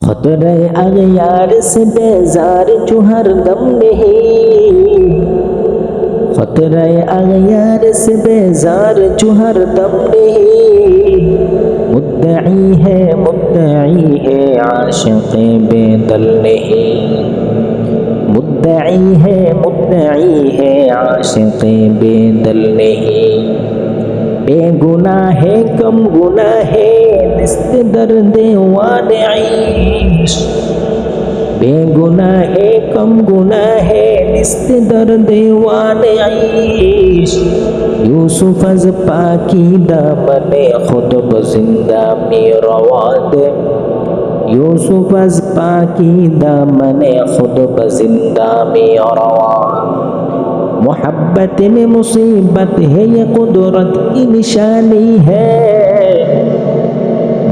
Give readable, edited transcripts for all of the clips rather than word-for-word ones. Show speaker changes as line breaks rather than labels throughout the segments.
खतरे अगयार से बेजार जो हर दम नहीं, खतरे अगयार से बेजार जो हर दम नहीं। मुद्दई है आशिक़ बेदल नहीं, मुद्दई है आशिक़ बेदल नहीं। बेगुनाह है कम गुनाह है निस्त दर्द वाने इश्क, बेगुनाह है कम गुनाह है निस्त दर्द वाने इश्क। यूसुफ अज़ पाकी दामने खुद बजिंदा में रवाद, यूसुफ अज़ पाकी दामने खुद बजिंदा में रवाद। मोहब्बत में मुसीबत है ये कुदरत की निशानी है,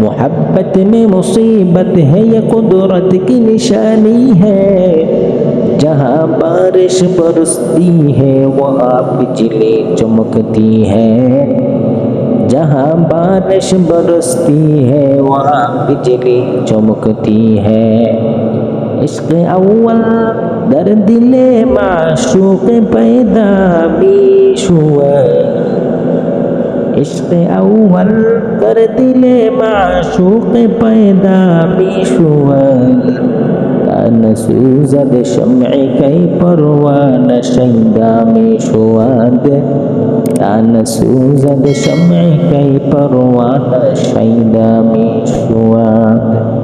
मोहब्बत में मुसीबत है ये कुदरत की निशानी है। जहाँ बारिश बरसती है वहाँ बिजली चमकती है, जहाँ बारिश बरसती है वहाँ बिजली चमकती है। इश्क़ अव्वल दर दिले माशूक़ पैदा पेश हुआ, इश्क़ अव्वल दर दिले माशूक़ पैदा पेश हुआ। तान सूज़द शम्अ कई परवान शैदा में शुआद, तान सूज़द शम्अ कई परवान शैदा में शुआद।